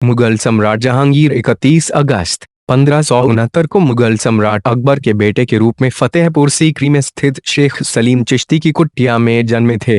मुगल सम्राट जहांगीर 31 अगस्त 1569 को मुगल सम्राट अकबर के बेटे के रूप में फतेहपुर सीकरी में स्थित शेख सलीम चिश्ती की कुटिया में जन्मे थे।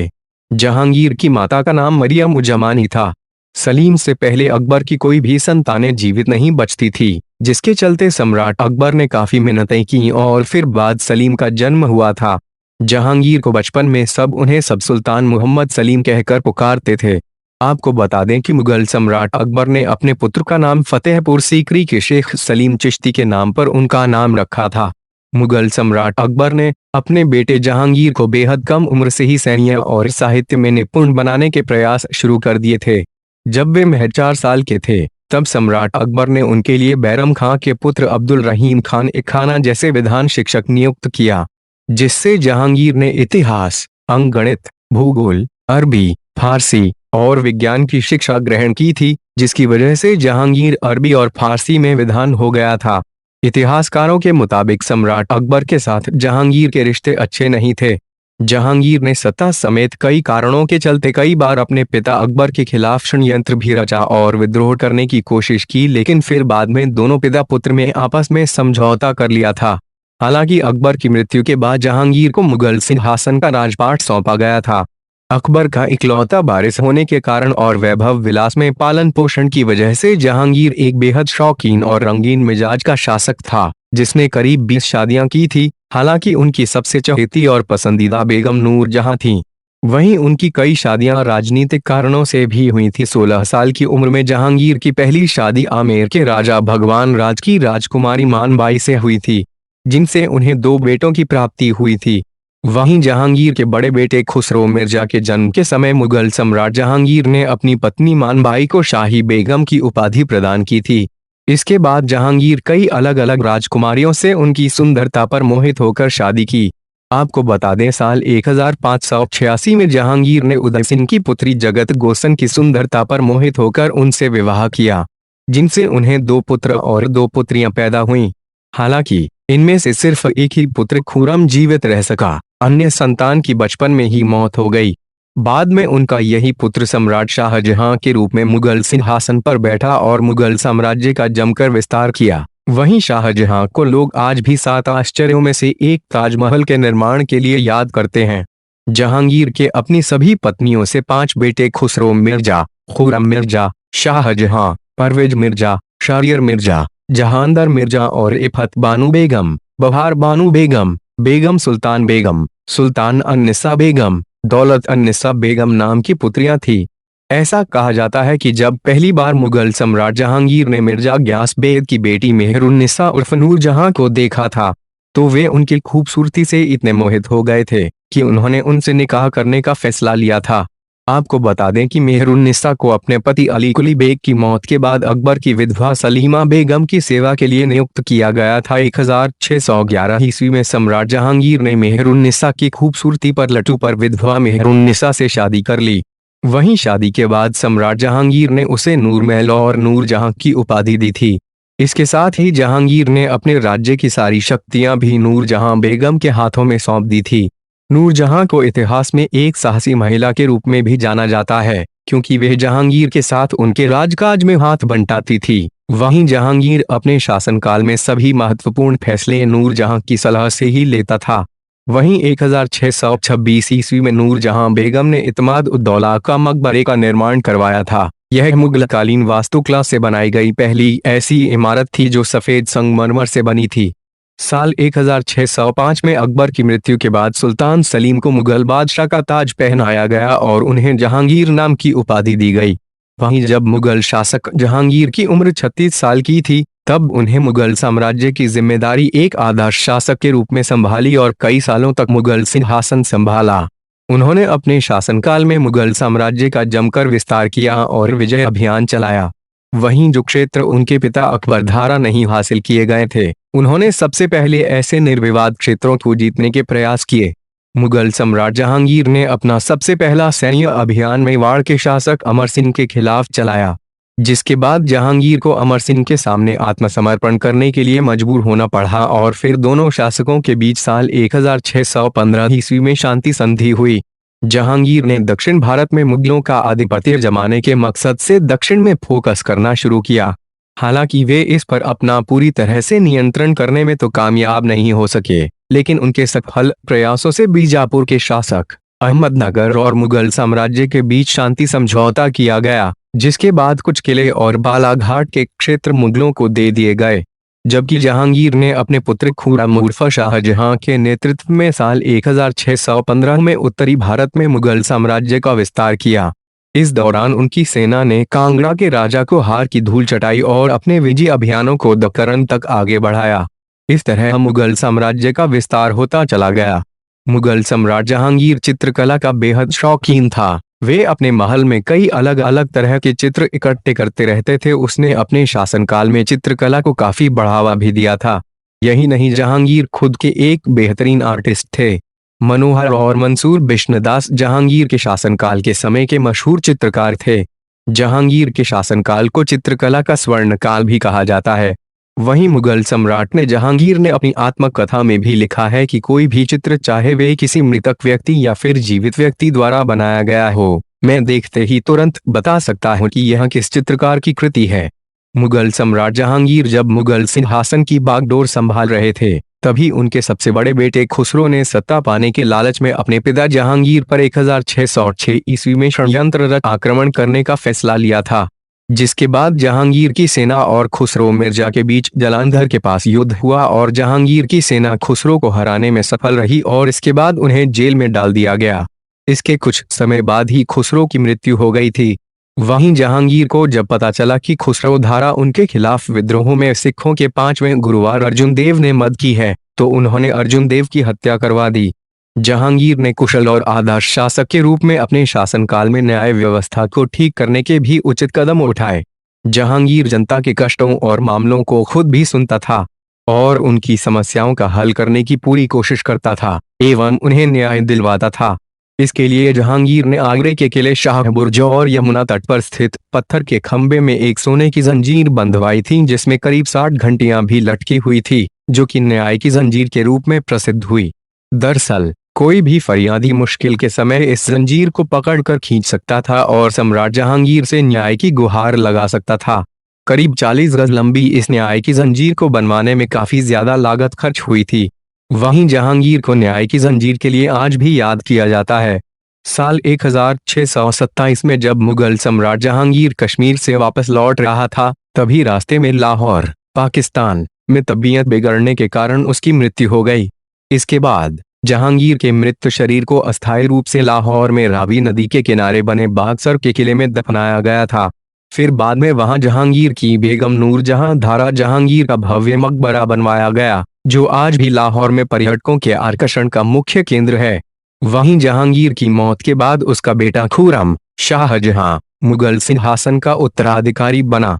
जहांगीर की माता का नाम मरियम उज़्ज़मानी था। सलीम से पहले अकबर की कोई भी संतानें जीवित नहीं बचती थी, जिसके चलते सम्राट अकबर ने काफी मिन्नतें की और फिर बाद सलीम का जन्म हुआ था। जहांगीर को बचपन में सब उन्हें सब सुल्तान मोहम्मद सलीम कहकर पुकारते थे। आपको बता दें कि मुगल सम्राट अकबर ने अपने पुत्र का नाम फतेहपुर सीकरी के शेख सलीम चिश्ती के नाम पर उनका नाम रखा था। मुगल सम्राट अकबर ने अपने बेटे जहांगीर को बेहद कम उम्र से ही सैन्य और साहित्य में निपुण बनाने के प्रयास शुरू कर दिए थे। जब वे महज 4 साल के थे, तब सम्राट अकबर ने उनके लिए बैरम खां के पुत्र अब्दुल रहीम खान ए खाना जैसे विधान शिक्षक नियुक्त किया, जिससे जहांगीर ने इतिहास, अंकगणित, भूगोल, अरबी, फारसी और विज्ञान की शिक्षा ग्रहण की थी, जिसकी वजह से जहांगीर अरबी और फारसी में विद्वान हो गया था। इतिहासकारों के मुताबिक सम्राट अकबर के साथ जहांगीर के रिश्ते अच्छे नहीं थे। जहांगीर ने सत्ता समेत कई कारणों के चलते कई बार अपने पिता अकबर के खिलाफ षड्यंत्र भी रचा और विद्रोह करने की कोशिश की, लेकिन फिर बाद में दोनों पिता पुत्र में आपस में समझौता कर लिया था। हालांकि अकबर की मृत्यु के बाद जहांगीर को मुगल सिंहासन का राजपाट सौंपा गया था। अकबर का इकलौता वारिस होने के कारण और वैभव विलास में पालन पोषण की वजह से जहांगीर एक बेहद शौकीन और रंगीन मिजाज का शासक था, जिसने करीब 20 शादियां की थी। हालांकि उनकी सबसे चहेती और पसंदीदा बेगम नूरजहां थीं। वहीं उनकी कई शादियां राजनीतिक कारणों से भी हुई थी। 16 साल की उम्र में जहांगीर की पहली शादी आमेर के राजा भगवान राज की राजकुमारी मानबाई से हुई थी, जिनसे उन्हें 2 बेटों की प्राप्ति हुई थी। वहीं जहांगीर के बड़े बेटे खुसरो मिर्जा के जन्म के समय मुगल सम्राट जहांगीर ने अपनी पत्नी मानबाई को शाही बेगम की उपाधि प्रदान की थी। इसके बाद जहांगीर कई अलग अलग राजकुमारियों से उनकी सुंदरता पर मोहित होकर शादी की। आपको बता दें, साल 1586 में जहांगीर ने उदय सिंह की पुत्री जगत गोसन की सुंदरता पर मोहित होकर उनसे विवाह किया, जिनसे उन्हें 2 पुत्र और 2 पुत्रियां पैदा हुईं। हालांकि इनमें से सिर्फ एक ही पुत्र खुर्रम जीवित रह सका, अन्य संतान की बचपन में ही मौत हो गई। बाद में उनका यही पुत्र सम्राट शाहजहां के रूप में मुगल सिंहासन पर बैठा और मुगल साम्राज्य का जमकर विस्तार किया। वहीं शाहजहां को लोग आज भी 7 आश्चर्यों में से एक ताजमहल के निर्माण के लिए याद करते हैं। जहांगीर के अपनी सभी पत्नियों से 5 बेटे खुसरो मिर्जा, खुर्रम मिर्जा, शाहजहां, परवेज मिर्जा, शहरियर मिर्जा, जहांदर मिर्जा और इफत बानु बेगम, बहार बानु बेगम, बेगम सुल्तान बेगम, सुल्तान अन्निसा बेगम, दौलत अन्निसा बेगम नाम की पुत्रियां थी। ऐसा कहा जाता है कि जब पहली बार मुगल सम्राट जहांगीर ने मिर्जा ग्यास बेग की बेटी मेहरुन्निसा उर्फ नूरजहां को देखा था, तो वे उनकी खूबसूरती से इतने मोहित हो गए थे कि उन्होंने उनसे निकाह करने का फैसला लिया था। आपको बता दें कि मेहरुन्निसा को अपने पति अली कुली बेग की मौत के बाद अकबर की विधवा सलीमा बेगम की सेवा के लिए नियुक्त किया गया था। 1611 ईस्वी में सम्राट जहांगीर ने मेहरुन्निसा की खूबसूरती पर लटू पर विधवा मेहरुन्निसा से शादी कर ली। वहीं शादी के बाद सम्राट जहांगीर ने उसे नूरमहल और नूरजहां की उपाधि दी थी। इसके साथ ही जहांगीर ने अपने राज्य की सारी शक्तियां भी नूरजहां बेगम के हाथों में सौंप दी थी। नूरजहां को इतिहास में एक साहसी महिला के रूप में भी जाना जाता है, क्योंकि वह जहांगीर के साथ उनके राजकाज में हाथ बंटाती थी। वहीं जहांगीर अपने शासनकाल में सभी महत्वपूर्ण फैसले नूरजहां की सलाह से ही लेता था। वहीं 1626 ईस्वी में नूरजहां बेगम ने इत्माद-उद-दौला का मकबरे का निर्माण करवाया था। यह मुगलकालीन वास्तुकला से बनाई गई पहली ऐसी इमारत थी जो सफेद संगमरमर से बनी थी। साल 1605 में अकबर की मृत्यु के बाद सुल्तान सलीम को मुगल बादशाह का ताज पहनाया गया और उन्हें जहांगीर नाम की उपाधि दी गई। वहीं जब मुगल शासक जहांगीर की उम्र 36 साल की थी, तब उन्हें मुगल साम्राज्य की जिम्मेदारी एक आदर्श शासक के रूप में संभाली और कई सालों तक मुगल सिंहासन संभाला। उन्होंने अपने शासनकाल में मुगल साम्राज्य का जमकर विस्तार किया और विजय अभियान चलाया। वहीं जो क्षेत्र उनके पिता अकबर द्वारा नहीं हासिल किए गए थे, उन्होंने सबसे पहले ऐसे निर्विवाद क्षेत्रों को जीतने के प्रयास किए। मुगल सम्राट जहांगीर ने अपना सबसे पहला सैन्य अभियान मेवाड़ के शासक अमर सिंह के खिलाफ चलाया, जिसके बाद जहांगीर को अमर सिंह के सामने आत्मसमर्पण करने के लिए मजबूर होना पड़ा और फिर दोनों शासकों के बीच साल 1615 ईस्वी में शांति संधि हुई। जहांगीर ने दक्षिण भारत में मुगलों का आधिपत्य जमाने के मकसद से दक्षिण में फोकस करना शुरू किया। हालांकि वे इस पर अपना पूरी तरह से नियंत्रण करने में तो कामयाब नहीं हो सके, लेकिन उनके सफल प्रयासों से बीजापुर के शासक अहमदनगर और मुगल साम्राज्य के बीच शांति समझौता किया गया, जिसके बाद कुछ किले और बालाघाट के क्षेत्र मुगलों को दे दिए गए। जबकि जहांगीर ने अपने पुत्र खुर्रम उर्फ शाहजहां के नेतृत्व में साल 1615 में उत्तरी भारत में मुगल साम्राज्य का विस्तार किया। इस दौरान उनकी सेना ने कांगड़ा के राजा को हार की धूल चटाई और अपने विजय अभियानों को दक्कन तक आगे बढ़ाया। इस तरह मुगल साम्राज्य का विस्तार होता चला गया। मुगल सम्राट जहांगीर चित्रकला का बेहद शौकीन था। वे अपने महल में कई अलग अलग तरह के चित्र इकट्ठे करते रहते थे। उसने अपने शासनकाल में चित्रकला को काफी बढ़ावा भी दिया था। यही नहीं, जहांगीर खुद के एक बेहतरीन आर्टिस्ट थे। मनोहर और मंसूर बिश्नदास जहांगीर के शासनकाल के समय के मशहूर चित्रकार थे। जहांगीर के शासनकाल को चित्रकला का स्वर्णकाल भी कहा जाता है। वहीं मुगल सम्राट ने जहांगीर ने अपनी आत्मकथा में भी लिखा है कि कोई भी चित्र, चाहे वे किसी मृतक व्यक्ति या फिर जीवित व्यक्ति द्वारा बनाया गया हो, मैं देखते ही तुरंत बता सकता हूं कि यह किस चित्रकार की कृति है। मुगल सम्राट जहांगीर जब मुगल सिंहासन की बागडोर संभाल रहे थे, तभी उनके सबसे बड़े बेटे खुसरो ने सत्ता पाने के लालच में अपने पिता जहांगीर पर 1606 ईस्वी में षड्यंत्र आक्रमण करने का फैसला लिया था, जिसके बाद जहांगीर की सेना और खुसरो मिर्जा के बीच जालंधर के पास युद्ध हुआ और जहांगीर की सेना खुसरो को हराने में सफल रही और इसके बाद उन्हें जेल में डाल दिया गया। इसके कुछ समय बाद ही खुसरो की मृत्यु हो गई थी। वहीं जहांगीर को जब पता चला कि खुसरो द्वारा उनके खिलाफ विद्रोह में सिखों के 5वें गुरुवार अर्जुन देव ने मदद की है, तो उन्होंने अर्जुन देव की हत्या करवा दी। जहांगीर ने कुशल और आदर्श शासक के रूप में अपने शासनकाल में न्याय व्यवस्था को ठीक करने के भी उचित कदम उठाए। जहांगीर जनता के कष्टों और मामलों को खुद भी सुनता था और उनकी समस्याओं का हल करने की पूरी कोशिश करता था एवं उन्हें न्याय दिलवाता था। इसके लिए जहांगीर ने आगरे के किले शाह बुर्ज और यमुना तट पर स्थित पत्थर के खंबे में एक सोने की जंजीर बंधवाई थी, जिसमें करीब 60 घंटियां भी लटकी हुई थी, जो कि न्याय की जंजीर के रूप में प्रसिद्ध हुई। दरअसल कोई भी फरियादी मुश्किल के समय इस जंजीर को पकड़कर खींच सकता था और सम्राट जहांगीर से न्याय की गुहार लगा सकता था। करीब 40 गज लंबी इस न्याय की जंजीर को बनवाने में काफी ज्यादा लागत खर्च हुई थी। वहीं जहांगीर को न्याय की जंजीर के लिए आज भी याद किया जाता है। साल 1627 में जब मुगल सम्राट जहांगीर कश्मीर से वापस लौट रहा था, तभी रास्ते में लाहौर, पाकिस्तान में तबीयत बिगड़ने के कारण उसकी मृत्यु हो गई। इसके बाद जहांगीर के मृत शरीर को अस्थायी रूप से लाहौर में रावी नदी के किनारे बने बागसर के किले में दफनाया गया था। फिर बाद में वहां जहांगीर की बेगम नूरजहां धारा जहांगीर का भव्य मकबरा बनवाया गया, जो आज भी लाहौर में पर्यटकों के आकर्षण का मुख्य केंद्र है। वहीं जहांगीर की मौत के बाद उसका बेटा खुर्रम शाहजहां मुगल सिंहासन का उत्तराधिकारी बना।